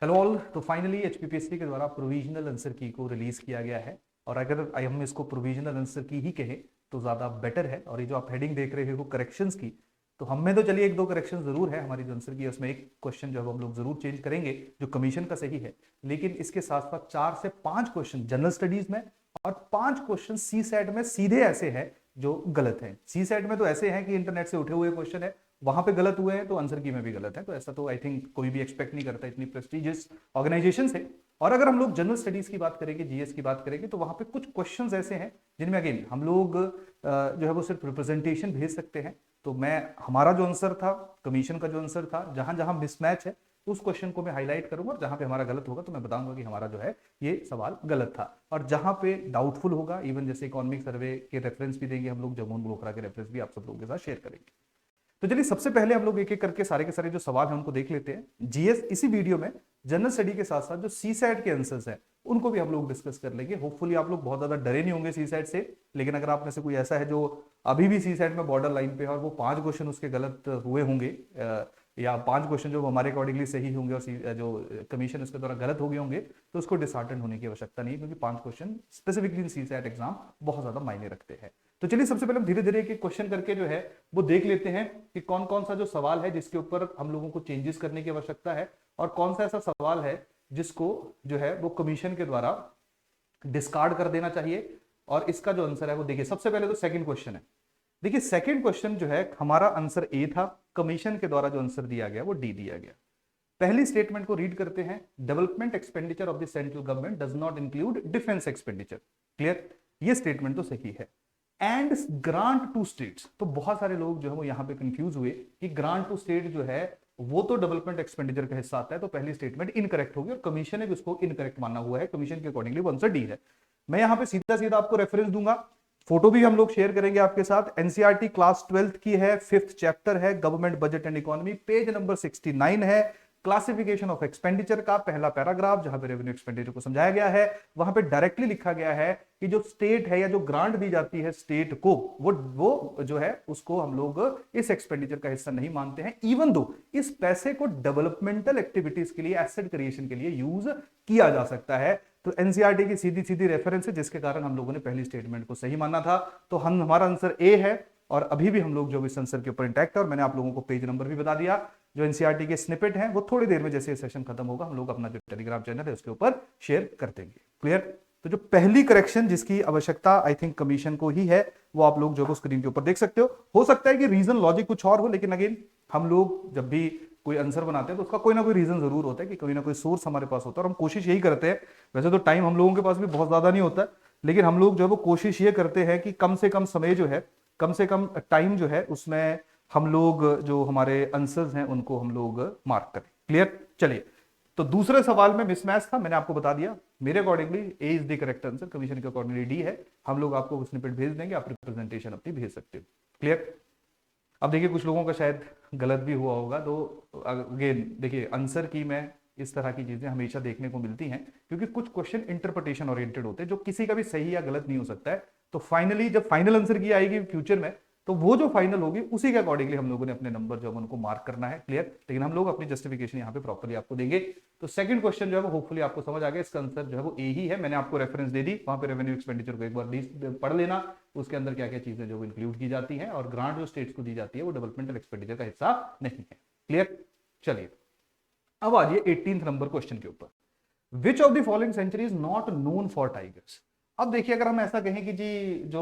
Hello all. तो finally HPPSC के द्वारा प्रोविजनल आंसर की को रिलीज किया गया है और अगर हम इसको प्रोविजनल आंसर की ही कहें तो ज़्यादा बेटर है। और ये जो आप हेडिंग देख रहे हो करेक्शंस की, तो हम में तो चलिए एक दो करेक्शन जरूर है हमारी जो आंसर की है उसमें एक क्वेश्चन जो है हम लोग जरूर चेंज करेंगे जो कमीशन का सही है, लेकिन इसके साथ साथ 4 से 5 क्वेश्चन जनरल स्टडीज में और 5 क्वेश्चन सी सेट में सीधे ऐसे हैं जो गलत हैं। सी सेट में तो ऐसे हैं कि इंटरनेट से उठे हुए क्वेश्चन है, वहां पे गलत हुए हैं, तो आंसर की में भी गलत है। तो ऐसा तो आई थिंक कोई भी एक्सपेक्ट नहीं करता इतनी प्रेस्टिजियस ऑर्गेनाइजेशन से। और अगर हम लोग जनरल स्टडीज की बात करेंगे, जीएस की बात करेंगे, तो वहां पे कुछ क्वेश्चंस ऐसे हैं जिनमें अगेन हम लोग जो है वो सिर्फ रिप्रेजेंटेशन भेज सकते हैं। तो मैं हमारा जो आंसर था, कमीशन का जो आंसर था, जहां जहां मिसमैच है उस क्वेश्चन को मैं हाईलाइट करूंगा और जहां पे हमारा गलत होगा तो मैं बताऊंगा कि हमारा जो है ये सवाल गलत था। और जहां पे डाउटफुल होगा, इवन जैसे इकोनॉमिक सर्वे के रेफरेंस भी देंगे हम लोग, जमून बोखरा के रेफरेंस भी आप सब लोगों के साथ शेयर करेंगे। तो चलिए सबसे पहले हम लोग एक एक करके सारे के सारे जो सवाल हैं उनको देख लेते हैं। जीएस इसी वीडियो में जनरल स्टडी के साथ साथ जो सी सैट के आंसर्स हैं उनको भी हम लोग डिस्कस कर लेंगे। होपफुली आप लोग बहुत ज्यादा डरे नहीं होंगे सी सैट से, लेकिन अगर आप में से कोई ऐसा है जो अभी भी सी सैट में बॉर्डर लाइन पे है और वो 5 क्वेश्चन उसके गलत हुए होंगे या 5 क्वेश्चन जो हमारे अकॉर्डिंगली सही होंगे और जो कमीशन उसके द्वारा गलत हो गए होंगे, तो उसको डिसहार्टन होने की आवश्यकता नहीं है, क्योंकि 5 question specifically C SAT exam बहुत ज्यादा मायने रखते हैं। तो चलिए सबसे पहले हम धीरे धीरे एक क्वेश्चन करके जो है वो देख लेते हैं कि कौन कौन सा जो सवाल है जिसके ऊपर हम लोगों को चेंजेस करने की आवश्यकता है और कौन सा ऐसा सवाल है जिसको जो है वो कमीशन के द्वारा डिस्कार्ड कर देना चाहिए। और इसका जो आंसर है वो देखिए, सबसे पहले तो सेकंड क्वेश्चन है। देखिए सेकंड क्वेश्चन जो है हमारा आंसर ए था, कमीशन के द्वारा जो आंसर दिया गया वो डी दिया गया। पहली स्टेटमेंट को रीड करते हैं, development expenditure of the central government does not include defence expenditure. Clear, ये स्टेटमेंट तो सही है। एंड ग्रांट टू स्टेट्स, तो बहुत सारे लोग जो है वो यहां पे कंफ्यूज हुए कि ग्रांट टू स्टेट जो है वो तो डेवलपमेंट एक्सपेंडिचर का हिस्सा आता है, तो पहली स्टेटमेंट इनकरेक्ट होगी और कमीशन ने भी उसको इनकरेक्ट माना हुआ है। कमीशन के अकॉर्डिंगली वो आंसर डी है। मैं यहां पे सीधा सीधा आपको रेफरेंस दूंगा, फोटो भी हम लोग शेयर करेंगे आपके साथ। एनसीईआरटी क्लास 12th की है, 5th चैप्टर है, government budget and economy, page number 69 है। क्लासिफिकेशन ऑफ एक्सपेंडिचर का पहला पैराग्राफ जहां पे रेवेन्यू एक्सपेंडिचर को समझाया गया है, वहां पे डायरेक्टली लिखा गया है कि जो स्टेट है या जो ग्रांट दी जाती है स्टेट को, वो जो है उसको हम लोग इस एक्सपेंडिचर का हिस्सा नहीं मानते हैं, इवन दो इस पैसे को डेवलपमेंटल एक्टिविटीज के लिए, एसेट क्रिएशन के लिए यूज किया जा सकता है। तो एनसीईआरटी की सीधी सीधी रेफरेंस है, जिसके कारण हम लोगों ने पहली स्टेटमेंट को सही माना था। तो हम हमारा आंसर ए है और अभी भी हम लोग जो इस आंसर के ऊपर इंटैक्ट है। और मैंने आप लोगों को पेज नंबर भी बता दिया। जो एनसीईआरटी के स्निपेट हैं वो थोड़ी देर में जैसे सेशन खत्म होगा हम लोग अपना जो टेलीग्राम चैनल है उसके ऊपर शेयर कर देंगे। क्लियर। तो जो पहली करेक्शन जिसकी आवश्यकता आई थिंक कमीशन को ही है, वो आप लोग जो स्क्रीन के ऊपर देख सकते हो सकता है कि रीजन लॉजिक कुछ और हो, लेकिन अगेन हम लोग जब भी कोई आंसर बनाते हैं तो उसका कोई ना कोई रीजन जरूर होता है कि कोई ना कोई सोर्स हमारे पास होता है और हम कोशिश यही करते हैं। वैसे तो टाइम हम लोगों के पास भी बहुत ज्यादा नहीं होता, लेकिन हम लोग जो है वो कोशिश ये करते हैं कि कम से कम समय जो है, कम से कम टाइम जो है उसमें हम लोग जो हमारे आंसर्स हैं उनको हम लोग मार्क करें। क्लियर। चलिए, तो दूसरे सवाल में मिसमैच था, मैंने आपको बता दिया। मेरे accordingly A is the correct answer, commission के अकॉर्डिंगली डी है। हम लोग आपको स्निपेट भेज देंगे, आप रिप्रेजेंटेशन अपनी भेज सकते हो। क्लियर। अब देखिए कुछ लोगों का शायद गलत भी हुआ होगा, तो अगेन देखिए आंसर की में इस तरह की चीजें हमेशा देखने को मिलती हैं, क्योंकि कुछ क्वेश्चन इंटरप्रिटेशन ओरिएंटेड होते हैं जो किसी का भी सही या गलत नहीं हो सकता है। तो फाइनली जब फाइनल आंसर की आएगी फ्यूचर में, तो वो जो फाइनल होगी उसी के अकॉर्डिंगली हम लोगों ने अपने नंबर जो है उनको मार्क करना है। क्लियर। लेकिन हम लोग अपनी जस्टिफिकेशन यहाँ पे प्रॉपर्ली आपको देंगे। तो सेकंड क्वेश्चन जो है वो होपफुली आपको समझ आ गया, इसका आंसर जो है वो ए ही है। मैंने आपको रेफरेंस दे दी, वहां पे रेवेन्यू एक्सपेंडिचर को एक बार पढ़ लेना, उसके अंदर क्या क्या चीजें जो इंक्लूड की जाती हैं, और ग्रांट जो स्टेट्स को दी जाती है वो डेवलपमेंटल एक्सपेंडिचर का हिस्सा नहीं है। क्लियर। चलिए अब आ जाइए 18th नंबर क्वेश्चन के ऊपर। Which of the following century is not known for tigers. अब देखिए अगर हम ऐसा कहें कि जी जो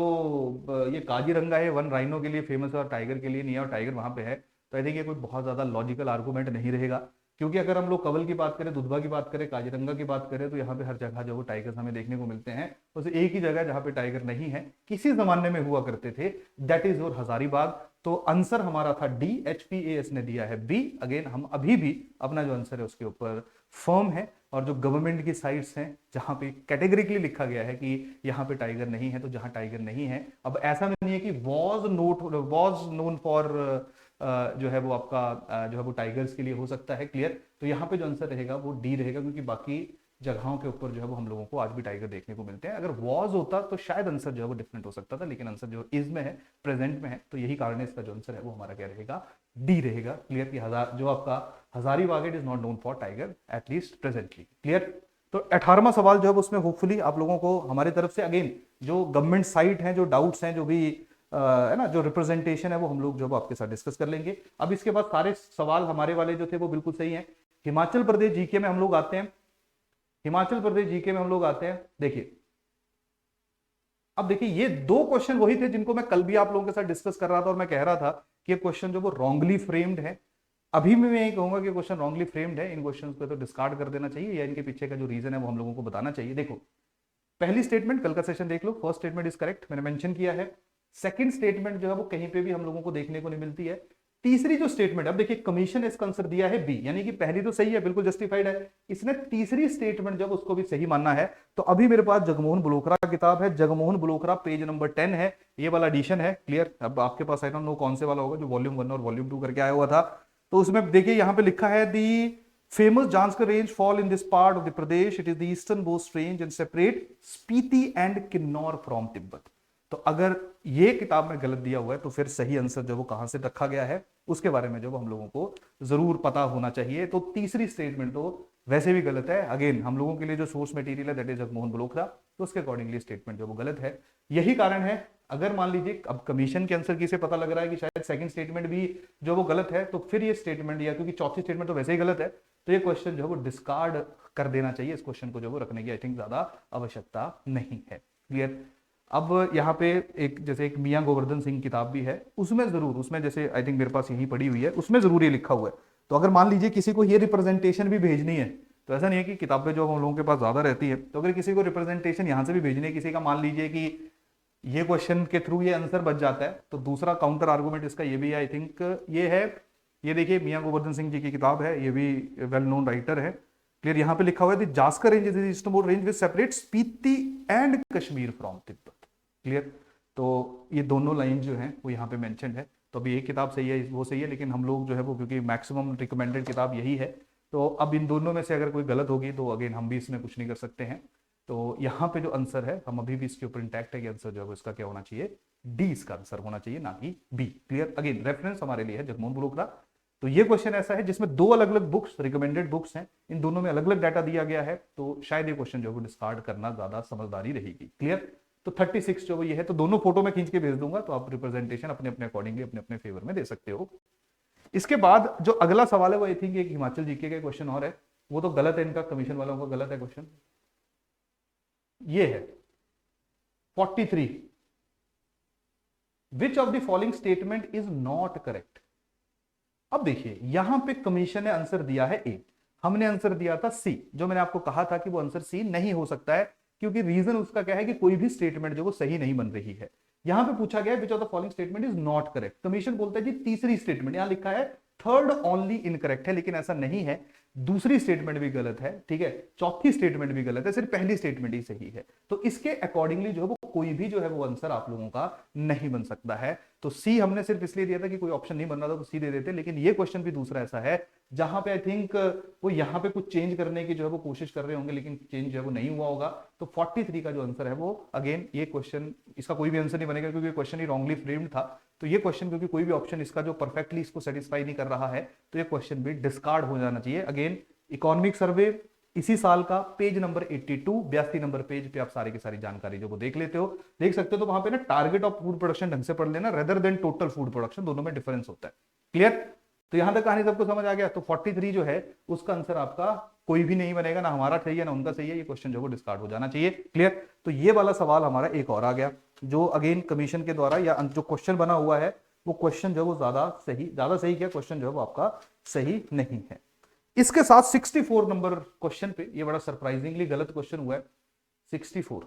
ये काजीरंगा है वन राइनो के लिए फेमस है और टाइगर के लिए नहीं है, और टाइगर वहां पे है, तो आई थिंक ये कोई बहुत ज्यादा लॉजिकल आर्गूमेंट नहीं रहेगा। क्योंकि अगर हम लोग कवल की बात करें, दुधवा की बात करें, काजीरंगा की बात करें, तो यहाँ पे हर जगह जो वो टाइगर्स हमें देखने को मिलते हैं। बस एक ही जगह जहाँ पे टाइगर नहीं है, किसी जमाने में हुआ करते थे, दैट इज योर हजारीबाग। तो आंसर हमारा था डी, एचपीएएस ने दिया है बी। अगेन हम अभी भी अपना जो आंसर है उसके ऊपर फर्म है। और जो गवर्नमेंट की साइट्स हैं जहां पे कैटेगरिकली लिखा गया है कि यहां पे टाइगर नहीं है, तो जहां टाइगर नहीं है, अब ऐसा नहीं है कि वॉज नोन फॉर जो है वो आपका जो है वो टाइगर्स के लिए हो सकता है। क्लियर। तो यहाँ पे जो आंसर रहेगा वो डी रहेगा, क्योंकि बाकी जगहों के ऊपर जो है वो हम लोगों को आज भी टाइगर देखने को मिलते हैं। अगर वॉज होता तो शायद आंसर जो है वो डिफरेंट हो सकता था, लेकिन आंसर जो इज में है, प्रेजेंट में है, तो यही कारण है इसका जो आंसर है वो हमारा क्या रहेगा, डी रहेगा। क्लियर कि हजार जो आपका Hazaribagh it is not known for tiger at least presently. Clear. तो 18वां सवाल जो है उसमें होपफुली आप लोगों को हमारी तरफ से अगेन जो गवर्नमेंट साइट है, जो डाउट्स हैं, जो भी है ना, जो रिप्रेजेंटेशन है, वो हम लोग जो आपके साथ डिस्कस कर लेंगे। अब इसके बाद सारे सवाल हमारे वाले जो थे वो बिल्कुल सही हैं। हिमाचल प्रदेश जीके में हम लोग आते हैं। हिमाचल प्रदेश जीके में हम लोग आते हैं। देखिए, अब देखिए ये दो क्वेश्चन वही थे जिनको मैं कल भी आप लोगों के साथ डिस्कस कर रहा था और मैं कह रहा था कि क्वेश्चन जो वो रॉन्गली फ्रेम्ड है। अभी भी मैं यही कहूंगा कि क्वेश्चन रॉन्गली फ्रेम्ड है। इन क्वेश्चंस को तो डिस्कार्ड कर देना चाहिए या इनके पीछे का जो रीजन है वो हम लोगों को बताना चाहिए। देखो, पहली स्टेटमेंट कल का सेशन देख लो, फर्स्ट स्टेटमेंट इज करेक्ट, मैंने मेंशन किया है। सेकंड स्टेटमेंट जो है वो कहीं पे भी हम लोगों को देखने को नहीं मिलती है। तीसरी जो स्टेटमेंट, अब देखिए कमीशन ने इसका आंसर दिया है बी, यानी कि पहली तो सही है, बिल्कुल जस्टिफाइड है। इसने तीसरी स्टेटमेंट जब उसको भी सही मानना है, तो अभी मेरे पास जगमोहन बलोकरा किताब है, जगमोहन बलोकरा पेज नंबर 10 है, ये वाला एडिशन है। क्लियर। अब आपके पास आई डोंट नो कौन से वाला होगा जो वॉल्यूम 1 और वॉल्यूम 2 करके आया हुआ था। तो उसमें देखिए यहां पे लिखा है दी famous Janskar range fall in this part of the Pradesh. It is the easternmost range and separate Spiti and Kinnauр from Tibet. तो अगर ये किताब में गलत दिया हुआ है तो फिर सही आंसर जो वो कहां से रखा गया है उसके बारे में जो हम लोगों को जरूर पता होना चाहिए। तो तीसरी स्टेटमेंट तो वैसे भी गलत है। अगेन हम लोगों के लिए जो सोर्स मटेरियल है दैट इज जगमोहन बलोकरा, तो उसके अकॉर्डिंगली स्टेटमेंट जो वो गलत है। यही कारण है, अगर मान लीजिए अब कमीशन के आंसर की से पता लग रहा है कि शायद सेकंड स्टेटमेंट भी जो वो गलत है, तो फिर ये स्टेटमेंट, या क्योंकि चौथी स्टेटमेंट तो वैसे ही गलत है, तो ये क्वेश्चन जो है वो डिस्कार्ड कर देना चाहिए। इस क्वेश्चन को जो वो रखने की आई थिंक ज्यादा आवश्यकता नहीं है। क्लियर। अब यहाँ पे एक जैसे एक मियां गोवर्धन सिंह किताब भी है, उसमें जरूर, उसमें जैसे आई थिंक मेरे पास यही पड़ी हुई है, उसमें जरूर ये लिखा हुआ है। तो अगर मान लीजिए किसी को ये रिप्रेजेंटेशन भी भेजनी है, तो ऐसा नहीं है कि किताबें जो हम लोगों के पास ज्यादा रहती है, तो अगर किसी को रिप्रेजेंटेशन यहाँ से भी भेजनी है, किसी का मान लीजिए कि ये क्वेश्चन के थ्रू ये आंसर बच जाता है, तो दूसरा काउंटर आर्गूमेंट इसका ये भी है, आई थिंक ये है, ये देखिए मियां गोवर्धन सिंह जी की किताब है, ये भी वेल नोन राइटर है। क्लियर। यहाँ पे लिखा हुआ है Zanskar range is eastern range which separate Spiti and Kashmir from Tibet. Clear. तो ये दोनों लाइन जो है वो यहाँ पे मेंशन्ड है। तो अभी एक किताब सही है, वो सही है, लेकिन हम लोग जो है वो क्योंकि मैक्सिमम रिकमेंडेड किताब यही है, तो अब इन दोनों में से अगर कोई गलत होगी तो अगेन हम भी इसमें कुछ नहीं कर सकते हैं। तो यहाँ पे जो आंसर है, हम अभी भी इसके ऊपर इंटैक्ट है कि आंसर जो है इसका क्या होना चाहिए, डी इसका आंसर होना चाहिए, ना कि बी। क्लियर। अगेन रेफरेंस हमारे लिए है जगमोहन बलोकरा। तो ये क्वेश्चन ऐसा है जिसमें दो अलग अलग बुक्स, रिकमेंडेड बुक्स हैं, इन दोनों में अलग अलग डाटा दिया गया है, तो शायद ये क्वेश्चन जो है वो डिस्कार्ड करना ज्यादा समझदारी रहेगी। क्लियर। तो 36 जो वो ये है, तो दोनों फोटो में खींच के भेज दूंगा, तो आप रिप्रेजेंटेशन अपने अपने अकॉर्डिंगली अपने अपने फेवर में दे सकते हो। इसके बाद जो अगला सवाल है वो आई थिंक एक हिमाचल जीके का क्वेश्चन और है, वो तो गलत है, इनका कमीशन वालों का गलत है क्वेश्चन। ये है 43, विच of the following statement is not correct. अब देखिए यहां पे कमीशन ने आंसर दिया है ए, हमने आंसर दिया था सी, जो मैंने आपको कहा था कि वो आंसर सी नहीं हो सकता है, क्योंकि रीजन उसका क्या है कि कोई भी स्टेटमेंट जो वो सही नहीं बन रही है। यहां पे पूछा गया विच of the following statement is not correct, commission बोलता है जी तीसरी स्टेटमेंट, यहां लिखा है थर्ड ओनली इनकरेक्ट है, लेकिन ऐसा नहीं है। दूसरी स्टेटमेंट भी गलत है, ठीक है, चौथी स्टेटमेंट भी गलत है, सिर्फ पहली स्टेटमेंट ही सही है। तो इसके अकॉर्डिंगली जो है वो कोई भी जो है वो आंसर आप लोगों का नहीं बन सकता है। तो सी हमने सिर्फ इसलिए दिया था कि कोई ऑप्शन नहीं बन रहा था तो सी दे देते, लेकिन ये क्वेश्चन भी दूसरा ऐसा है जहां पे आई थिंक वो यहाँ पे कुछ चेंज करने की जो है वो कोशिश कर रहे होंगे, लेकिन चेंज जो है वो नहीं हुआ होगा। तो 43 का जो आंसर है वो अगेन ये क्वेश्चन, इसका कोई भी आंसर नहीं बनेगा क्योंकि क्वेश्चन ही रॉन्गली फ्रेम्ड था। तो ये क्वेश्चन क्योंकि कोई भी ऑप्शन इसका जो परफेक्टली इसको सेटिस्फाई नहीं कर रहा है, तो ये क्वेश्चन भी डिस्कार्ड हो जाना चाहिए। अगेन इकोनॉमिक सर्वे इसी साल का पेज नंबर 82, 82 नंबर पेज पे आप सारी की सारी जानकारी जो वो देख लेते हो, देख सकते हो। तो वहां पे ना टारगेट ऑफ फूड प्रोडक्शन ढंग से पढ़ लेना, rather than total food production, दोनों में डिफरेंस होता है। क्लियर। तो यहां तक कहानी सबको समझ आ गया। तो 43 जो है उसका आंसर आपका कोई भी नहीं बनेगा, ना हमारा सही है ना उनका सही है, ये क्वेश्चन जो वो डिस्कार्ड हो जाना चाहिए। क्लियर। तो ये वाला सवाल हमारा एक और आ गया, जो अगेन कमीशन के द्वारा या जो क्वेश्चन बना हुआ है वो क्वेश्चन जो वो ज्यादा सही क्या क्वेश्चन जो है वो आपका सही नहीं है। इसके साथ 64 नंबर क्वेश्चन पे ये बड़ा सरप्राइजिंगली गलत क्वेश्चन हुआ है 64।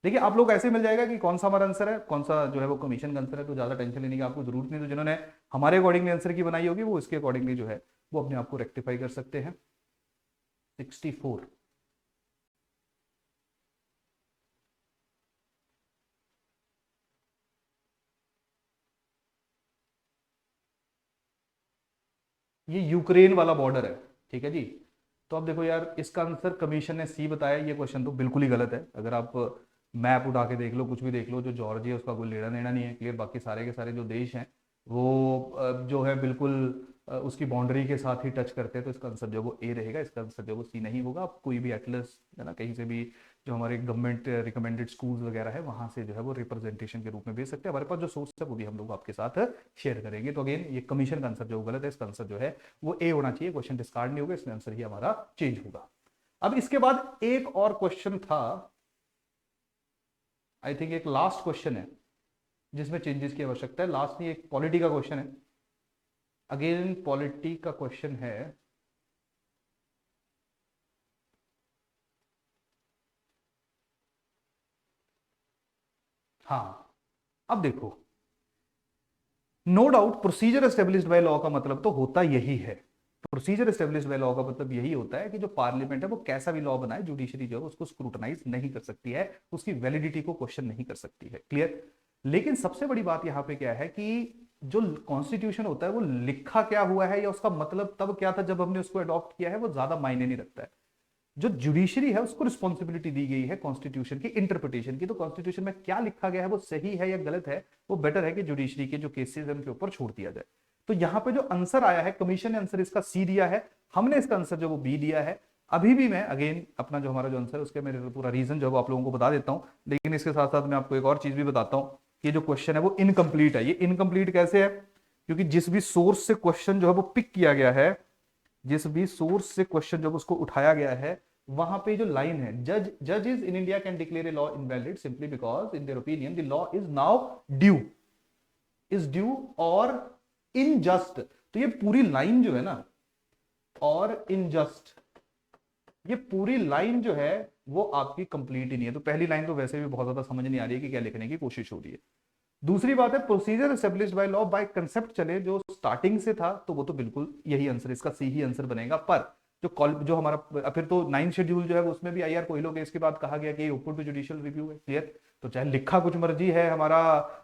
देखिए आप लोग ऐसे मिल जाएगा कि कौन सा हमारा आंसर है, कौन सा जो है वो कमीशन का आंसर है, तो ज्यादा टेंशन लेने की आपको जरूरत नहीं। तो जिन्होंने हमारे अकॉर्डिंगली आंसर की बनाई होगी वो इसके अकॉर्डिंगली जो है वो अपने आप को रेक्टिफाई कर सकते हैं। 64 ये यूक्रेन वाला बॉर्डर है, ठीक है जी। तो अब देखो यार, इसका आंसर कमीशन ने सी बताया, ये क्वेश्चन तो बिल्कुल ही गलत है। अगर आप मैप उठा के देख लो, कुछ भी देख लो, जो जॉर्जिया उसका कोई लेना देना नहीं है। क्लियर। बाकी सारे के सारे जो देश हैं वो जो है बिल्कुल उसकी बाउंड्री के साथ ही टच करते हैं, तो इसका आंसर जो है वो ए रहेगा, इसका आंसर जो है वो सी नहीं होगा। आप कोई भी एटलस है ना, कहीं से भी जो हमारे गवर्नमेंट रिकमेंडेड स्कूल्स वगैरह है वहां से जो है वो रिप्रेजेंटेशन के रूप में भेज सकते हैं। हमारे पास जो सोर्स है वो भी हम लोग आपके साथ शेयर करेंगे। तो अगेन ये कमीशन का आंसर जो गलत है, इसका आंसर जो है वो ए होना चाहिए, क्वेश्चन डिस्कार्ड नहीं होगा, इसमें आंसर ही हमारा चेंज होगा। अब इसके बाद एक और क्वेश्चन था, आई थिंक एक लास्ट क्वेश्चन है जिसमें चेंजेस की आवश्यकता है। लास्ट नहीं, एक पॉलिटी का क्वेश्चन है। अगेन पॉलिटी का क्वेश्चन है, हाँ अब देखो, no doubt procedure established by law का मतलब तो होता यही है। प्रोसीजर एस्टेब्लिश्ड बाय लॉ का मतलब यही होता है कि जो पार्लियामेंट है वो कैसा भी लॉ बनाए, जुडिशरी जो है उसको स्क्रूटनाइज नहीं कर सकती है, उसकी वैलिडिटी को क्वेश्चन नहीं कर सकती है। क्लियर। लेकिन सबसे बड़ी बात यहां पे क्या है कि जो कॉन्स्टिट्यूशन होता है वो लिखा क्या हुआ है या उसका मतलब तब क्या था जब हमने उसको अडॉप्ट किया है, वो ज्यादा मायने नहीं रखता है। जो जुडिशरी है उसको रिस्पॉन्सिबिलिटी दी गई है कॉन्स्टिट्यूशन की इंटरप्रिटेशन की, तो कॉन्स्टिट्यूशन में क्या लिखा गया है वो सही है या गलत है, वो बेटर है कि जुडिशरी के जो केसेस है उनके ऊपर छोड़ दिया जाए। तो यहाँ पे जो आंसर आया है, कमीशन ने आंसर इसका सी दिया है, हमने इसका आंसर जो वो बी दिया है। अभी भी मैं अगेन अपना जो हमारा जो आंसर है उसके मेरे पूरा रीजन जो है वो आप लोगों को बता देता हूँ, लेकिन इसके साथ साथ मैं आपको एक और चीज भी बताता हूँ कि जो क्वेश्चन है वो इनकम्प्लीट है। ये इनकम्प्लीट कैसे है? क्योंकि जिस भी सोर्स से क्वेश्चन जो है वो पिक किया गया है, जिस भी सोर्स से क्वेश्चन जब उसको उठाया गया है, वहां पे जो लाइन है, जजेस in India can declare a law invalid simply because in their opinion the law is now due और इनजस्ट। तो ये पूरी लाइन जो है ना, और इनजस्ट, ये पूरी लाइन जो है वो आपकी कंप्लीट ही नहीं है। तो पहली लाइन तो वैसे भी बहुत ज्यादा समझ नहीं आ रही है कि क्या लिखने की कोशिश हो रही है। दूसरी बात है, procedure established by law by concept चले जो स्टार्टिंग से था, तो वो तो बिल्कुल यही आंसर, इसका सी ही आंसर बनेगा। पर जो हमारा फिर तो 9 शेड्यूल जो है उसमें भी आईआर कोयलो केस के बाद कहा गया कि ओपन टू जुडिशियल रिव्यू है। क्लियर। तो चाहे लिखा कुछ मर्जी है हमारा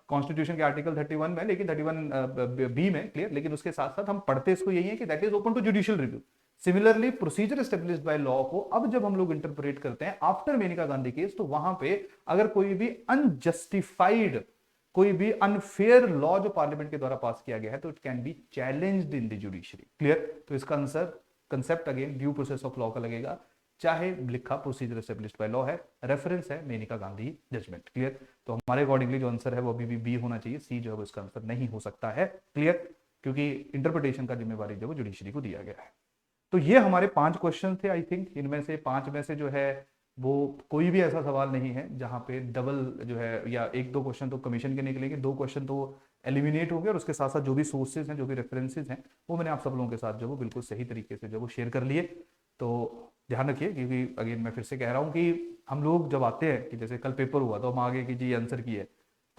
कॉन्स्टिट्यूशन के आर्टिकल 31 में, लेकिन 31 बी में, क्लियर, लेकिन उसके साथ साथ हम पढ़ते इसको यही है कि that is open to judicial review. Similarly procedure established by law को अब जब हम लोग इंटरप्रेट करते हैं आफ्टर मेनका गांधी केस, तो वहां पे अगर कोई भी अनजस्टिफाइड, कोई भी अनफेयर लॉ जो पार्लियामेंट के द्वारा पास किया गया है, तो it can be challenged in the judiciary. Clear. तो इसका answer concept again due process of law का लगेगा, चाहे लिखा प्रोसीजर एस्टेब्लिश्ड बाय लॉ है, रेफरेंस है मेनका गांधी जजमेंट। क्लियर। तो हमारे अकॉर्डिंगली जो आंसर है वो अभी भी बी होना चाहिए, सी जो है वो इसका आंसर नहीं हो सकता है। क्लियर। क्योंकि इंटरप्रिटेशन का जिम्मेवारी जो वो जुडिशरी को दिया गया है। तो ये हमारे 5 क्वेश्चन थे। आई थिंक इनमें से 5 में से जो है वो कोई भी ऐसा सवाल नहीं है जहां पे डबल जो है, या 1-2 क्वेश्चन तो कमीशन के निकलेंगे, 2 क्वेश्चन तो एलिमिनेट हो गए, और उसके साथ साथ जो भी सोर्सेज हैं, जो भी रेफरेंसेज हैं, वो मैंने आप सब लोगों के साथ जो वो बिल्कुल सही तरीके से जो वो शेयर कर लिए। तो ध्यान रखिए, क्योंकि अगेन मैं फिर से कह रहा हूँ कि हम लोग जब आते हैं कि जैसे कल पेपर हुआ तो हम आगे कि जी आंसर की है,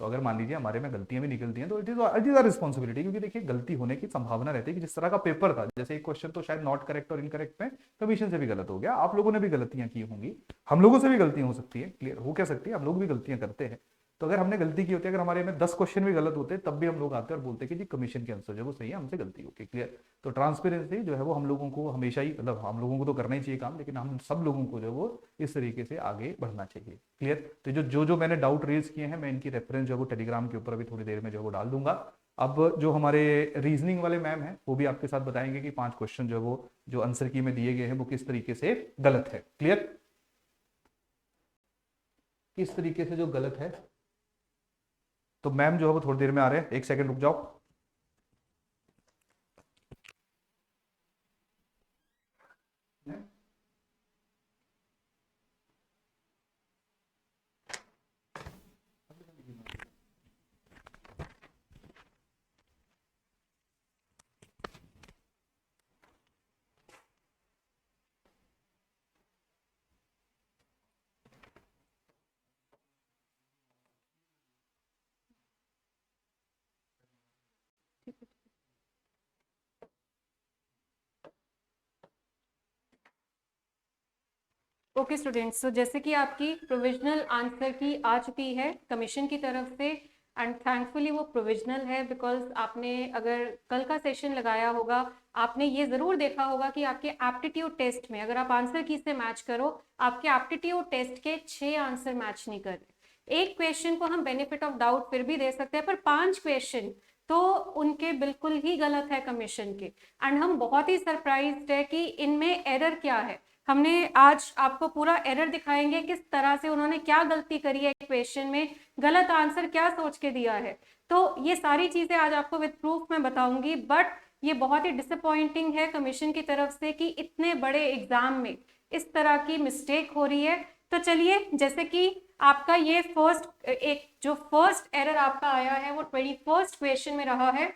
तो अगर मान लीजिए हमारे में गलतियां भी निकलती हैं तो इट इज आर रिस्पॉन्सिबिलिटी, क्योंकि देखिए गलती होने की संभावना रहती है कि जिस तरह का पेपर था, जैसे एक क्वेश्चन तो शायद नॉट करेक्ट और इनकरेक्ट में कमीशन से भी गलत हो गया, आप लोगों ने भी गलतियां की होंगी, हम लोगों से भी गलतियां हो सकती है, क्लियर हो क्या सकती है, हम लोग भी गलतियां करते हैं। तो अगर हमने गलती की होती है, अगर हमारे में 10 क्वेश्चन भी गलत होते तब भी हम लोग आते हैं और बोलते हैं कि जी कमीशन के आंसर जो है वो सही है, हमसे गलती होगी। क्लियर। तो ट्रांसपेरेंसी जो है वो हम लोगों को हमेशा ही, मतलब हम लोगों को तो करना ही चाहिए काम, लेकिन हम सब लोगों को जो है वो इस तरीके से आगे बढ़ना चाहिए। क्लियर। तो जो मैंने डाउट रेज किए हैं, मैं इनकी रेफरेंस जो है वो टेलीग्राम के ऊपर अभी थोड़ी देर में जो है वो डाल दूंगा। अब जो हमारे रीजनिंग वाले मैम हैं वो भी आपके साथ बताएंगे कि 5 क्वेश्चन जो है वो जो आंसर की में दिए गए हैं वो किस तरीके से गलत है। क्लियर। किस तरीके से जो गलत है। तो मैम जो है वो थोड़ी देर में आ रहे हैं, 1 सेकंड रुक जाओ। ओके स्टूडेंट्स, तो जैसे कि आपकी प्रोविजनल आंसर की आ चुकी है कमीशन की तरफ से, एंड थैंकफुली वो प्रोविजनल है बिकॉज आपने अगर कल का सेशन लगाया होगा, आपने ये ज़रूर देखा होगा कि आपके एप्टीट्यूड टेस्ट में अगर आप आंसर की से मैच करो, आपके एप्टीट्यूड टेस्ट के 6 आंसर मैच नहीं कर रहे। एक क्वेश्चन को हम बेनिफिट ऑफ डाउट फिर भी दे सकते हैं, पर 5 क्वेश्चन तो उनके बिल्कुल ही गलत है कमीशन के। एंड हम बहुत ही सरप्राइज्ड है कि इनमें एरर क्या है। हमने आज आपको पूरा एरर दिखाएंगे, किस तरह से उन्होंने क्या गलती करी है क्वेश्चन में, गलत आंसर क्या सोच के दिया है। तो ये सारी चीजें आज आपको विद प्रूफ में बताऊंगी। बट ये बहुत ही डिसअपॉइंटिंग है कमीशन की तरफ से कि इतने बड़े एग्जाम में इस तरह की मिस्टेक हो रही है। तो चलिए, जैसे कि आपका ये फर्स्ट एरर आपका आया है वो 21st क्वेश्चन में रहा है।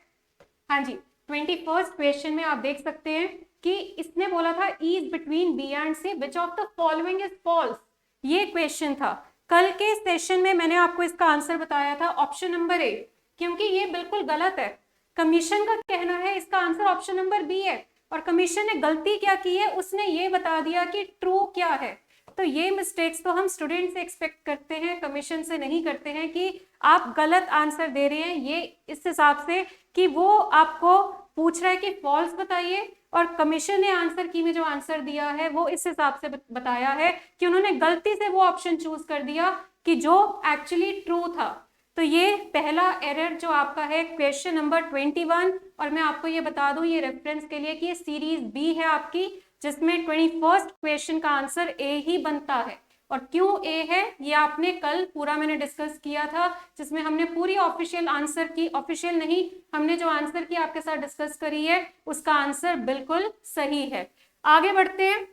हाँ जी, 21st क्वेश्चन में आप देख सकते हैं कि इसने बोला था E is between B and C, which of the following is false। ये क्वेश्चन था। कल के सेशन में मैंने आपको इसका आंसर बताया था ऑप्शन नंबर ए, क्योंकि ये बिल्कुल गलत है। कमीशन का कहना है इसका आंसर ऑप्शन नंबर बी है, और कमीशन ने गलती क्या की है, उसने ये बता दिया कि ट्रू क्या है। तो ये मिस्टेक्स तो हम स्टूडेंट से एक्सपेक्ट करते हैं, कमीशन से नहीं करते हैं कि आप गलत आंसर दे रहे हैं। ये इस हिसाब से कि वो आपको पूछ रहा है कि फॉल्स बताइए, और कमीशन ने आंसर की में जो आंसर दिया है वो इस हिसाब से बताया है कि उन्होंने गलती से वो ऑप्शन चूज कर दिया कि जो एक्चुअली ट्रू था। तो ये पहला एरर जो आपका है क्वेश्चन नंबर 21। और मैं आपको ये बता दूं ये रेफरेंस के लिए कि ये सीरीज बी है आपकी, जिसमें 21st क्वेश्चन का आंसर ए ही बनता है। और क्यों ए है ये आपने कल पूरा मैंने डिस्कस किया था, जिसमें हमने पूरी ऑफिशियल आंसर की, ऑफिशियल नहीं, हमने जो आंसर की आपके साथ डिस्कस करी है उसका आंसर बिल्कुल सही है। आगे बढ़ते हैं।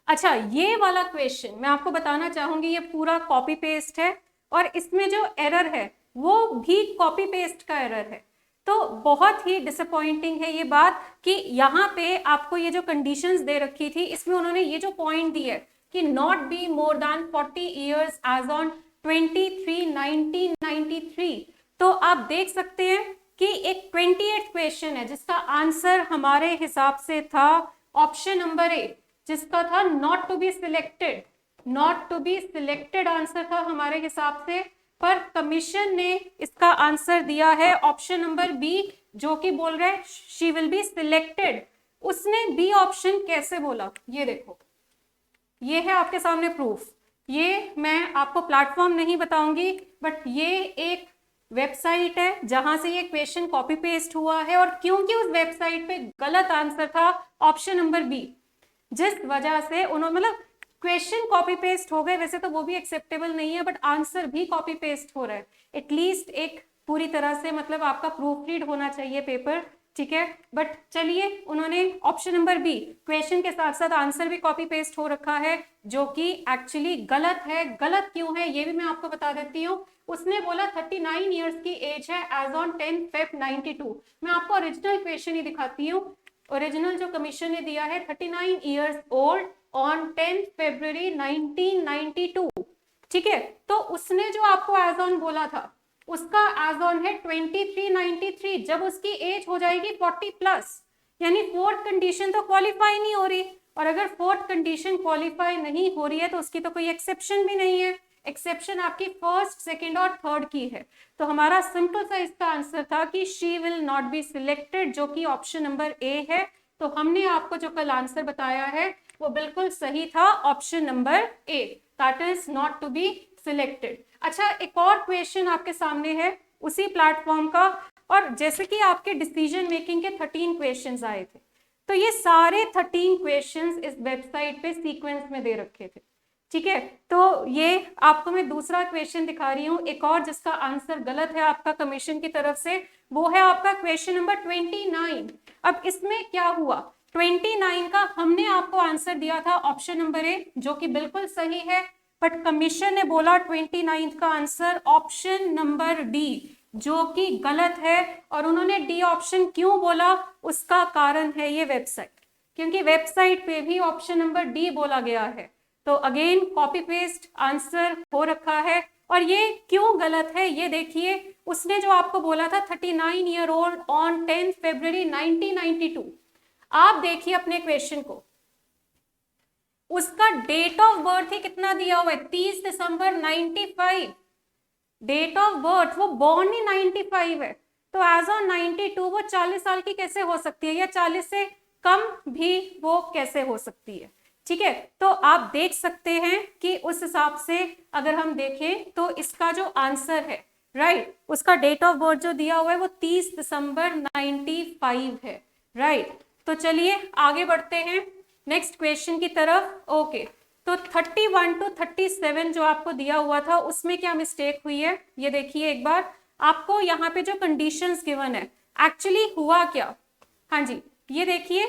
अच्छा, ये वाला क्वेश्चन मैं आपको बताना चाहूंगी, ये पूरा कॉपी पेस्ट है और इसमें जो एरर है वो भी कॉपी पेस्ट का एरर है। तो बहुत ही डिसअपॉइंटिंग है ये बात कि यहाँ पे आपको ये जो कंडीशंस दे रखी थी, इसमें उन्होंने ये जो पॉइंट दी है कि not be more than 40 years age on 23/1993। तो आप देख सकते हैं कि एक 28th क्वेश्चन है जिसका आंसर हमारे हिसाब से था ऑप्शन नंबर ए, जिसका था not to be selected. Not to be selected answer था हमारे हिसाब से, पर कमीशन ने इसका आंसर दिया है ऑप्शन नंबर बी, जो कि बोल रहा है शी विल बी सिलेक्टेड। उसने बी ऑप्शन कैसे बोला ये देखो, ये है आपके सामने प्रूफ। ये मैं आपको प्लेटफॉर्म नहीं बताऊंगी, बट ये एक वेबसाइट है जहां से ये क्वेश्चन कॉपी पेस्ट हुआ है, और क्योंकि उस वेबसाइट पे गलत आंसर था ऑप्शन नंबर बी, जिस वजह से उन्होंने, मतलब क्वेश्चन कॉपी पेस्ट हो गए, वैसे तो वो भी एक्सेप्टेबल नहीं है, बट आंसर भी कॉपी पेस्ट हो रहा है। एटलीस्ट एक पूरी तरह से मतलब आपका प्रूफ रीड होना चाहिए पेपर, ठीक है। बट चलिए, उन्होंने ऑप्शन नंबर बी क्वेश्चन के साथ साथ आंसर भी कॉपी पेस्ट हो रखा है, जो कि एक्चुअली गलत है। गलत क्यों है ये भी मैं आपको बता देती हूँ। उसने बोला 39 इयर्स की एज है एज ऑन 10 Feb 92। मैं आपको ओरिजिनल क्वेश्चन ही दिखाती हूँ। ओरिजिनल जो कमीशन ने दिया है 39 इयर्स ओल्ड ऑन 10 February 1992, ठीक है। तो उसने जो आपको एज ऑन बोला था उसका एज ऑन है 23/93, जब उसकी एज हो जाएगी 40+, यानी फोर्थ कंडीशन तो क्वालिफाई नहीं हो रही। और अगर फोर्थ कंडीशन क्वालिफाई नहीं हो रही है तो उसकी तो कोई एक्सेप्शन भी नहीं है। एक्सेप्शन आपकी फर्स्ट, सेकंड और थर्ड की है। तो हमारा सिंपल सा इसका आंसर था कि she will not be selected, जो कि ऑप्शन नंबर ए है। तो हमने आपको जो कल आंसर बताया है वो बिल्कुल सही था, option number A, that is not to be selected. अच्छा, एक और क्वेश्चन आपके सामने है उसी प्लेटफॉर्म का, और जैसे कि आपके डिसीजन मेकिंग के 13 क्वेश्चंस आए थे, तो ये सारे 13 क्वेश्चंस इस वेबसाइट पे सीक्वेंस में दे रखे थे, ठीक है। तो ये आपको मैं दूसरा क्वेश्चन दिखा रही हूँ, एक और जिसका आंसर गलत है आपका कमीशन की तरफ से, वो है आपका क्वेश्चन नंबर 29। अब इसमें क्या हुआ, 29 का हमने आपको आंसर दिया था ऑप्शन नंबर ए, जो कि बिल्कुल सही है, बट कमीशन ने बोला 29 का आंसर ऑप्शन नंबर डी, जो कि गलत है। और उन्होंने डी ऑप्शन क्यों बोला, उसका कारण है ये वेबसाइट, क्योंकि वेबसाइट पे भी ऑप्शन नंबर डी बोला गया है। तो अगेन कॉपी पेस्ट आंसर हो रखा है। और ये क्यों गलत है ये देखिए, उसने जो आपको बोला था 39 ईयर ओल्ड ऑन 10 February 1992, आप देखिए अपने क्वेश्चन को, उसका डेट ऑफ बर्थ ही कितना दिया हुआ है, 30 दिसंबर 95 डेट ऑफ बर्थ, वो बॉर्न ही 95 है। तो एज ऑन 92 वो 40 साल की कैसे हो सकती है, या 40 से कम भी वो कैसे हो सकती है, ठीक है। तो आप देख सकते हैं कि उस हिसाब से अगर हम देखें तो इसका जो आंसर है राइट उसका डेट ऑफ बर्थ जो दिया हुआ है वो 30 दिसंबर 95 है, राइट। तो चलिए आगे बढ़ते हैं नेक्स्ट क्वेश्चन की तरफ। ओके तो 31 to 37 जो आपको दिया हुआ था उसमें क्या मिस्टेक हुई है ये देखिए एक बार। आपको यहाँ पे जो कंडीशंस गिवन है एक्चुअली हुआ क्या, हाँ जी ये देखिए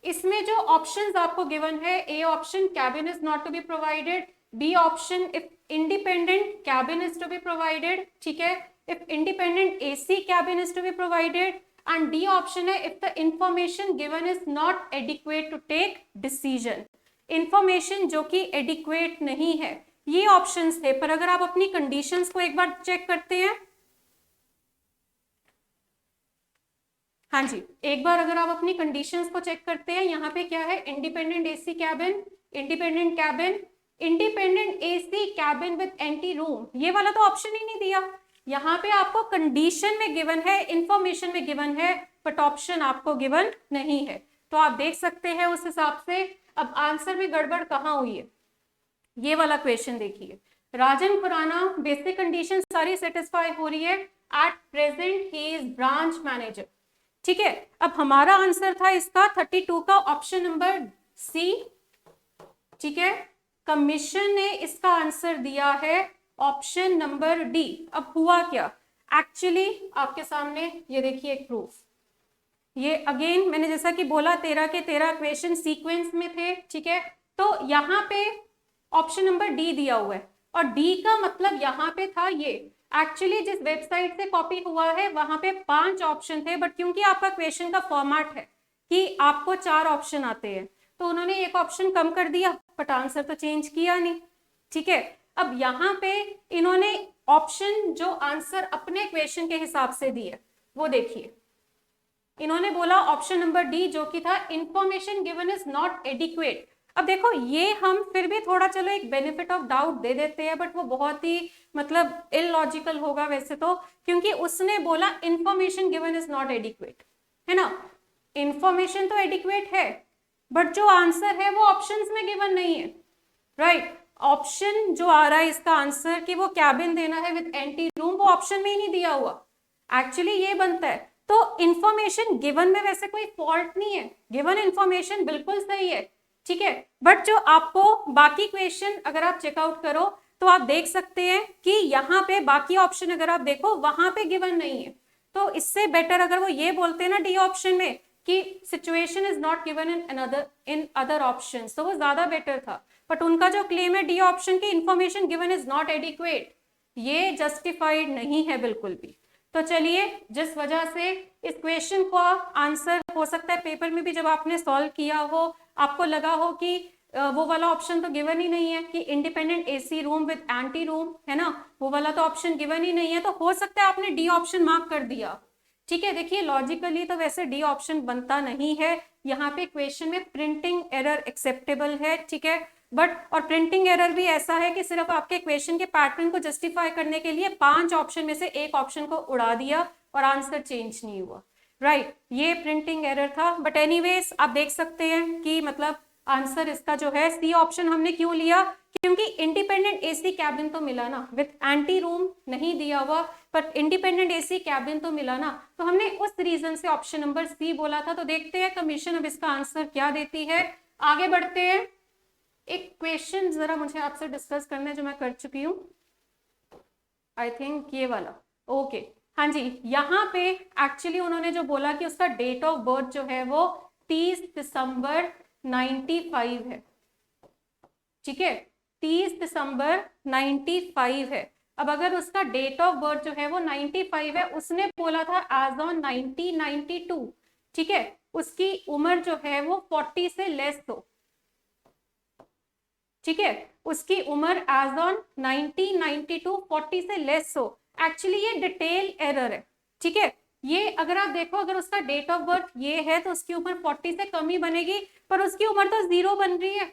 इसमें जो ऑप्शंस आपको गिवन है, A option cabin is not to be provided, B option if independent cabin is to be provided, ठीक है, if independent AC cabin is to be provided, and D option है if the information given is not adequate to take decision, information जो कि adequate नहीं है। ये options थे, पर अगर आप अपनी कंडीशंस को एक बार चेक करते हैं, हाँ जी एक बार अगर आप अपनी कंडीशंस को चेक करते हैं, यहाँ पे क्या है independent AC cabin, independent cabin, independent AC cabin with anti room, ये वाला तो ऑप्शन ही नहीं दिया। यहाँ पे आपको कंडीशन में गिवन है, इंफॉर्मेशन में गिवन है, बट ऑप्शन आपको गिवन नहीं है। तो आप देख सकते हैं उस हिसाब से अब आंसर में गड़बड़ कहाँ हुई है। ये वाला क्वेश्चन देखिए, राजन खुराना बेसिक कंडीशन सारी सेटिस्फाई हो रही है, at present he is branch manager, ठीक है। अब हमारा आंसर था इसका 32 का ऑप्शन नंबर सी, ठीक है। कमीशन ने इसका आंसर दिया है ऑप्शन नंबर डी। अब हुआ क्या एक्चुअली आपके सामने ये देखिए एक प्रूफ, ये अगेन मैंने जैसा कि बोला 13 के 13 क्वेश्चन सीक्वेंस में थे, ठीक है। तो यहाँ पे ऑप्शन नंबर डी दिया हुआ है और डी का मतलब यहाँ पे था ये एक्चुअली जिस वेबसाइट से कॉपी हुआ है वहां पे 5 ऑप्शन थे, बट क्योंकि आपका क्वेश्चन का फॉर्मेट है कि आपको 4 ऑप्शन आते हैं तो उन्होंने एक ऑप्शन कम कर दिया, बट आंसर तो चेंज किया नहीं, ठीक है। अब यहाँ पे इन्होंने ऑप्शन जो आंसर अपने क्वेश्चन के हिसाब से दिए वो देखिए, इन्होंने बोला ऑप्शन नंबर डी जो कि था information given is not adequate. अब देखो ये हम फिर भी थोड़ा चलो एक बेनिफिट ऑफ डाउट दे देते हैं, बट वो बहुत ही मतलब इलॉजिकल होगा वैसे तो, क्योंकि उसने बोला information given is not adequate, है ना। इंफॉर्मेशन तो एडिक्वेट है, बट जो आंसर है वो ऑप्शंस में गिवन नहीं है, राइट। ऑप्शन जो आ रहा है इसका आंसर कि वो कैबिन देना है विद एंटी रूम, वो ऑप्शन में ही नहीं दिया हुआ, एक्चुअली ये बनता है। तो इंफॉर्मेशन गिवन में वैसे कोई फॉल्ट नहीं है, गिवन इंफॉर्मेशन बिल्कुल सही है, ठीक है। बट जो आपको बाकी क्वेश्चन अगर आप चेकआउट करो तो आप देख सकते हैं कि यहाँ पे बाकी ऑप्शन अगर आप देखो वहां पे गिवन नहीं है। तो इससे बेटर अगर वो ये बोलते हैं ना डी ऑप्शन में कि situation is not given in other options, तो वो ज्यादा बेटर था। बट उनका जो क्लेम है डी ऑप्शन की information given is not adequate, ये जस्टिफाइड नहीं है बिल्कुल भी। तो चलिए जिस वजह से इस क्वेश्चन का आंसर हो सकता है पेपर में भी जब आपने सॉल्व किया हो आपको लगा हो कि वो वाला ऑप्शन तो गिवन ही नहीं है कि independent AC room with anti room, है ना, वो वाला तो ऑप्शन गिवन ही नहीं है, तो हो सकता है आपने डी ऑप्शन मार्क कर दिया, ठीक है। देखिए लॉजिकली तो वैसे डी ऑप्शन बनता नहीं है, यहाँ पे क्वेश्चन में प्रिंटिंग एरर एक्सेप्टेबल है, ठीक है। बट और प्रिंटिंग एरर भी ऐसा है कि सिर्फ आपके क्वेश्चन के पैटर्न को जस्टिफाई करने के लिए 5 ऑप्शन में से एक ऑप्शन को उड़ा दिया और आंसर चेंज नहीं हुआ, राइट। ये प्रिंटिंग एरर था, बट एनीवेज आप देख सकते हैं कि मतलब आंसर इसका जो है सी ऑप्शन हमने क्यों लिया, क्योंकि इंडिपेंडेंट एसी कैबिन तो मिला ना, विद एंटी रूम नहीं दिया हुआ पर इंडिपेंडेंट एसी कैबिन तो मिला ना, तो हमने उस रीजन से ऑप्शन नंबर सी बोला था। तो देखते हैं कमीशन अब इसका आंसर क्या देती है। आगे बढ़ते हैं, एक क्वेश्चन जरा मुझे आपसे डिस्कस करना है जो मैं कर चुकी हूँ, आई थिंक ये वाला, ओके हाँ जी। यहाँ पे एक्चुअली उन्होंने जो बोला कि उसका डेट ऑफ बर्थ जो है वो 30 दिसंबर 95 है, ठीक है, 30 दिसंबर 95 है। अब अगर उसका डेट ऑफ बर्थ जो है वो 95 है, उसने बोला था एज ऑन 1992, ठीक है, उसकी उम्र जो है वो 40 से लेस हो, ठीक है, उसकी उम्र एज ऑन 1992 40 से लेस हो। एक्चुअली ये डिटेल एरर है, ठीक है। ये अगर आप देखो अगर उसका डेट ऑफ बर्थ ये है तो उसकी उम्र 40 से कम ही बनेगी, पर उसकी उम्र तो 0 बन रही है,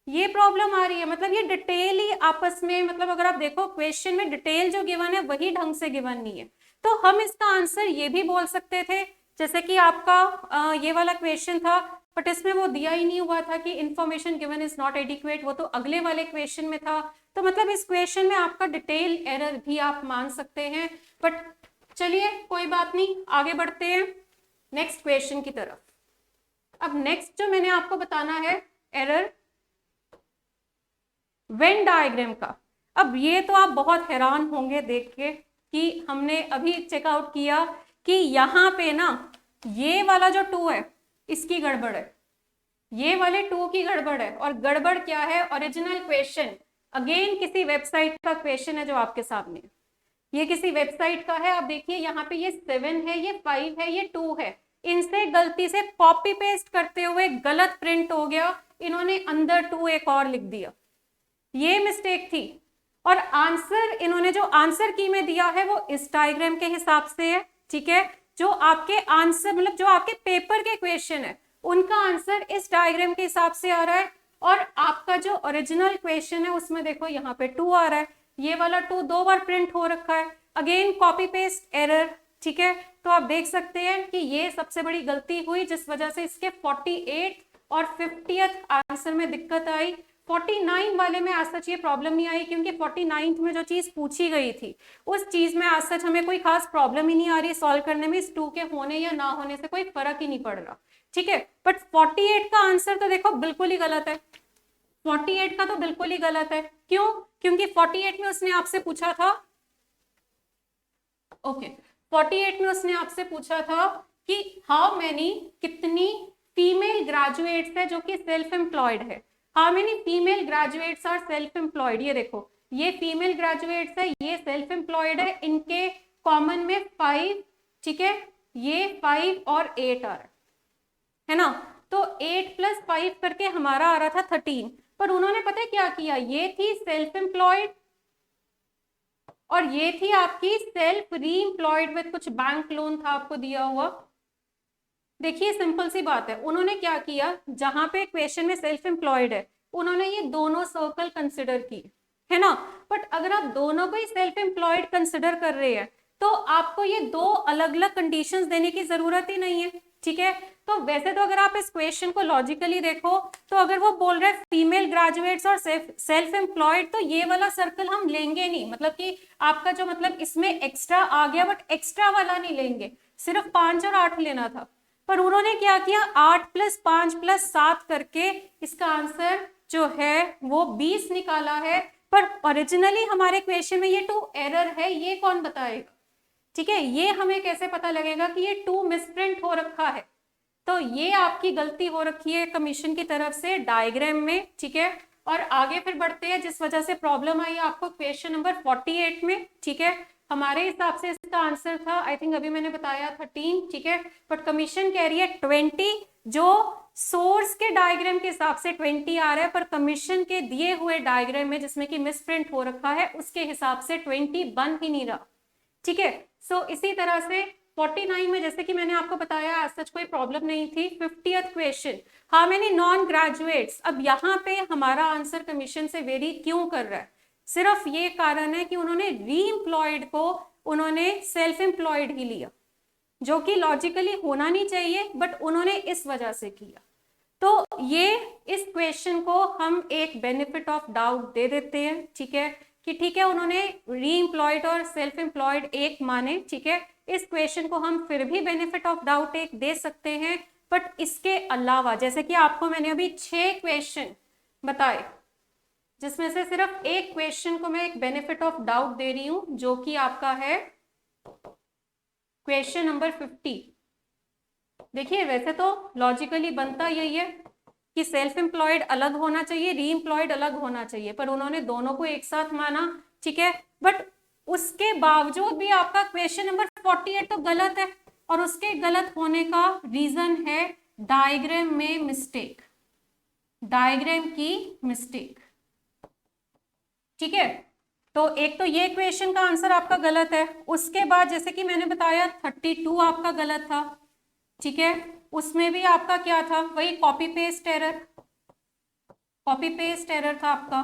ये प्रॉब्लम आ रही है। मतलब ये डिटेल ही आपस में, मतलब अगर आप देखो क्वेश्चन में डिटेल जो गिवन है वही ढंग से गिवन नहीं है। तो हम इसका आंसर ये भी बोल सकते थे, जैसे कि आपका ये वाला क्वेश्चन था बट इसमें वो दिया ही नहीं हुआ था कि information given is not adequate, वो तो अगले वाले क्वेश्चन में था। तो मतलब इस क्वेश्चन में आपका डिटेल एरर भी आप मान सकते हैं। बट चलिए कोई बात नहीं, आगे बढ़ते हैं नेक्स्ट क्वेश्चन की तरफ। अब नेक्स्ट जो मैंने आपको बताना है एरर वेन डायग्राम का। अब ये तो आप बहुत हैरान होंगे देख के कि हमने अभी चेकआउट किया कि यहाँ पे ना ये वाला जो 2 है इसकी गड़बड़ है, ये वाले 2 की गड़बड़ है। और गड़बड़ क्या है? ओरिजिनल क्वेश्चन, अगेन किसी वेबसाइट का क्वेश्चन है जो आपके सामने, ये किसी वेबसाइट का है। आप देखिए यहाँ पे ये 7 है, ये 5 है, ये 2 है, इनसे गलती से कॉपी पेस्ट करते हुए गलत प्रिंट हो गया, इन्होंने अंदर 2 एक और लिख दिया, ये मिस्टेक थी। और आंसर इन्होंने जो आंसर की में दिया है वो इस डायग्राम के हिसाब से है, ठीक है। जो आपके आंसर मतलब जो आपके पेपर के क्वेश्चन है उनका आंसर इस डायग्राम के हिसाब से आ रहा है, और आपका जो ओरिजिनल क्वेश्चन है उसमें देखो यहाँ पे 2 आ रहा है, ये वाला 2 2 बार प्रिंट हो रखा है, अगेन कॉपी पेस्ट एरर, ठीक है। तो आप देख सकते हैं कि ये सबसे बड़ी गलती हुई जिस वजह से इसके 48 और 50th आंसर में दिक्कत आई। 49 वाले में आज सच ये प्रॉब्लम नहीं आई क्योंकि 49th में जो चीज पूछी गई थी उस चीज में आज सच हमें कोई खास प्रॉब्लम ही नहीं आ रही सॉल्व करने में, इस 2 के होने या ना होने से कोई फर्क ही नहीं पड़ रहा, ठीक है। बट 48 का आंसर तो देखो बिल्कुल ही गलत है, 48 का तो बिल्कुल ही गलत है। क्यों? क्योंकि 48 में उसने आपसे पूछा था, ओके 48 में उसने आपसे पूछा था कि हाउ मेनी, कितनी फीमेल ग्रेजुएट्स है जो कि सेल्फ एम्प्लॉयड है, how many female graduates are self employed. ये देखो ये फीमेल ग्रेजुएट्स है, ये सेल्फ एम्प्लॉयड है, इनके कॉमन में 5, ठीक है, ये 5 और 8 आ रहा है ना। तो 8 + 5 करके हमारा आ रहा था 13, पर उन्होंने पता है क्या किया, ये थी सेल्फ एम्प्लॉयड और ये थी आपकी सेल्फ री एम्प्लॉयड विद कुछ बैंक लोन था आपको दिया हुआ। देखिए सिंपल सी बात है, उन्होंने क्या किया, जहां पे क्वेश्चन में सेल्फ एम्प्लॉयड है उन्होंने ये दोनों सर्कल कंसिडर किए, है ना। बट अगर आप दोनों को ही सेल्फ एम्प्लॉयड कंसिडर कर रहे हैं तो आपको ये 2 अलग अलग कंडीशंस देने की जरूरत ही नहीं है, ठीक है। तो वैसे तो अगर आप इस क्वेश्चन को लॉजिकली देखो तो अगर वो बोल रहे हैं फीमेल ग्रेजुएट्स और सेल्फ एम्प्लॉयड तो ये वाला सर्कल हम लेंगे नहीं, मतलब कि आपका जो मतलब इसमें एक्स्ट्रा आ गया बट एक्स्ट्रा वाला नहीं लेंगे, सिर्फ 5 और 8 लेना था। पर उन्होंने क्या किया, 8 + 5 + 7 करके इसका आंसर जो है वो 20 निकाला है। पर ओरिजिनली हमारे क्वेश्चन में ये 2 एरर है, ये कौन बताएगा, ठीक है। ये हमें कैसे पता लगेगा कि ये 2 मिसप्रिंट हो रखा है, तो ये आपकी गलती हो रखी है कमीशन की तरफ से डायग्राम में, ठीक है। और आगे फिर बढ़ते हैं, जिस वजह से प्रॉब्लम आई आपको क्वेश्चन नंबर 48 में, ठीक है। हमारे हिसाब से इसका आंसर था आई थिंक अभी मैंने बताया 13, ठीक है, बट कमीशन कह रही है 20, जो सोर्स के डायग्राम के हिसाब से 20 आ रहा है, पर कमीशन के दिए हुए डायग्राम में जिसमें कि मिसप्रिंट हो रखा है उसके हिसाब से 20 बन ही नहीं रहा, ठीक है। सो इसी तरह से 49 में जैसे कि मैंने आपको बताया आज सच कोई प्रॉब्लम नहीं थी। 50th question, how many non graduates. अब यहाँ पे हमारा आंसर कमीशन से वेरी क्यों कर रहा है, सिर्फ ये कारण है कि उन्होंने री एम्प्लॉयड को उन्होंने सेल्फ एम्प्लॉयड ही लिया, जो कि लॉजिकली होना नहीं चाहिए बट उन्होंने इस वजह से किया। तो ये इस क्वेश्चन को हम एक बेनिफिट ऑफ डाउट दे देते हैं, ठीक है, कि ठीक है उन्होंने री एम्प्लॉयड और सेल्फ एम्प्लॉयड एक माने, ठीक है। इस क्वेश्चन को हम फिर भी बेनिफिट ऑफ डाउट एक दे सकते हैं, बट इसके अलावा जैसे कि आपको मैंने अभी 6 क्वेश्चन बताए जिसमें से सिर्फ एक क्वेश्चन को मैं एक बेनिफिट ऑफ डाउट दे रही हूं, जो कि आपका है क्वेश्चन नंबर 50। देखिए वैसे तो लॉजिकली बनता यही है कि सेल्फ एम्प्लॉयड अलग होना चाहिए, री एम्प्लॉयड अलग होना चाहिए, पर उन्होंने दोनों को एक साथ माना, ठीक है। बट उसके बावजूद भी आपका क्वेश्चन नंबर 48 तो गलत है, और उसके गलत होने का रीजन है डायग्राम में मिस्टेक, डायग्राम की मिस्टेक, ठीक है। तो एक तो ये क्वेश्चन का आंसर आपका गलत है, उसके बाद जैसे कि मैंने बताया 32 आपका गलत था, ठीक है। उसमें भी आपका क्या था, वही copy paste error, copy paste error था आपका।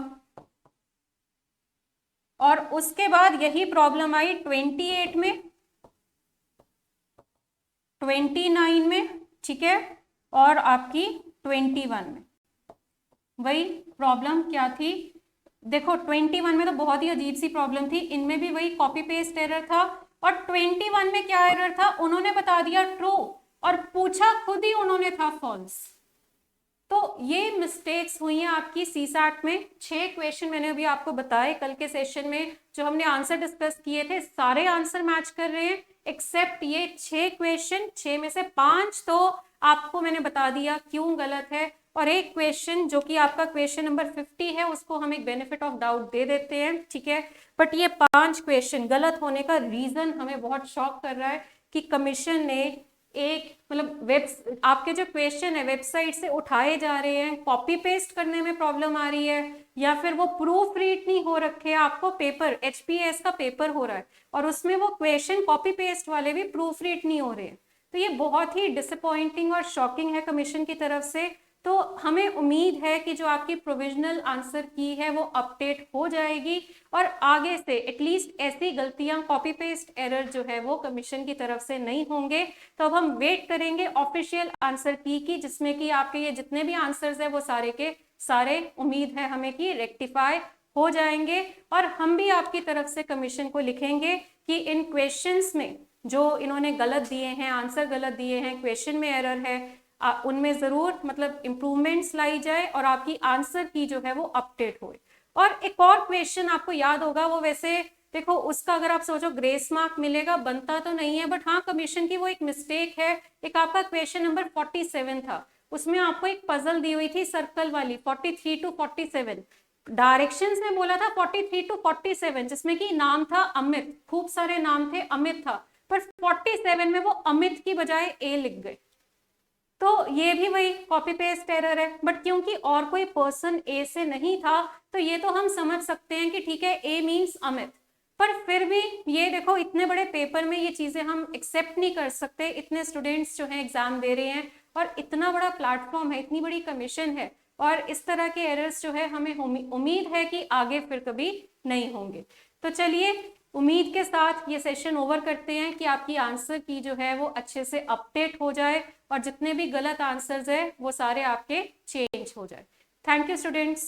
और उसके बाद यही प्रॉब्लम आई 28 में, 29 में, ठीक है, और आपकी 21 में वही प्रॉब्लम क्या थी, देखो 21 में तो बहुत ही अजीब सी प्रॉब्लम थी, इनमें भी वही कॉपी पेस्ट एरर था, और 21 में क्या एरर था, उन्होंने बता दिया ट्रू और पूछा खुद ही उन्होंने था फॉल्स। तो ये मिस्टेक्स हुई हैं आपकी सीसैट में। 6 क्वेश्चन मैंने अभी आपको बताए कल के सेशन में, जो हमने आंसर डिस्कस किए थे सारे आंसर मैच कर रहे हैं एक्सेप्ट ये 6 क्वेश्चन, 6 में से 5 तो आपको मैंने बता दिया क्यों गलत है, और एक क्वेश्चन जो कि आपका क्वेश्चन नंबर 50 है उसको हम एक बेनिफिट ऑफ डाउट दे देते हैं, ठीक है। बट ये 5 क्वेश्चन गलत होने का रीजन हमें बहुत शॉक कर रहा है कि कमीशन ने एक मतलब आपके जो क्वेश्चन है वेबसाइट से उठाए जा रहे हैं, कॉपी पेस्ट करने में प्रॉब्लम आ रही है, या फिर वो प्रूफ रीड नहीं हो रखे हैं, आपको पेपर HPS का पेपर हो रहा है और उसमें वो क्वेश्चन कॉपी पेस्ट वाले भी प्रूफ रीड नहीं हो रहे हैं। तो ये बहुत ही डिसअपॉइंटिंग और शॉकिंग है कमीशन की तरफ से। तो हमें उम्मीद है कि जो आपकी प्रोविजनल आंसर की है वो अपडेट हो जाएगी और आगे से एटलीस्ट ऐसी गलतियां कॉपी पेस्ट एरर जो है वो कमीशन की तरफ से नहीं होंगे। तो अब हम वेट करेंगे ऑफिशियल आंसर की जिसमें कि आपके ये जितने भी आंसर्स है वो सारे के सारे उम्मीद है हमें कि रेक्टिफाई हो जाएंगे, और हम भी आपकी तरफ से कमीशन को लिखेंगे कि इन क्वेश्चंस में जो इन्होंने गलत दिए हैं, आंसर गलत दिए हैं, क्वेश्चन में एरर है, उनमें जरूर मतलब इम्प्रूवमेंट्स लाई जाए और आपकी आंसर की जो है वो अपडेट होए। और एक और क्वेश्चन आपको याद होगा, वो वैसे देखो उसका अगर आप सोचो ग्रेस मार्क मिलेगा बनता तो नहीं है, बट हाँ कमीशन की वो एक मिस्टेक है। एक आपका क्वेश्चन नंबर 47 था, उसमें आपको एक पजल दी हुई थी सर्कल वाली 43 to 47, डायरेक्शंस में बोला था 43 to 47, जिसमें कि नाम था अमित, खूब सारे नाम थे, अमित था, पर 47 में वो अमित की बजाय ए लिख गए। तो ये भी वही कॉपी पेस्ट एरर है, बट क्योंकि और कोई पर्सन ए से नहीं था तो ये तो हम समझ सकते हैं कि ठीक है ए मीन्स अमित, पर फिर भी ये देखो इतने बड़े पेपर में ये चीजें हम एक्सेप्ट नहीं कर सकते। इतने स्टूडेंट्स जो हैं एग्जाम दे रहे हैं और इतना बड़ा प्लेटफॉर्म है, इतनी बड़ी कमीशन है, और इस तरह के एरर्स जो है हमें उम्मीद है कि आगे फिर कभी नहीं होंगे। तो चलिए उम्मीद के साथ ये सेशन ओवर करते हैं कि आपकी आंसर की जो है वो अच्छे से अपडेट हो जाए और जितने भी गलत आंसर्स है वो सारे आपके चेंज हो जाए। Thank you students.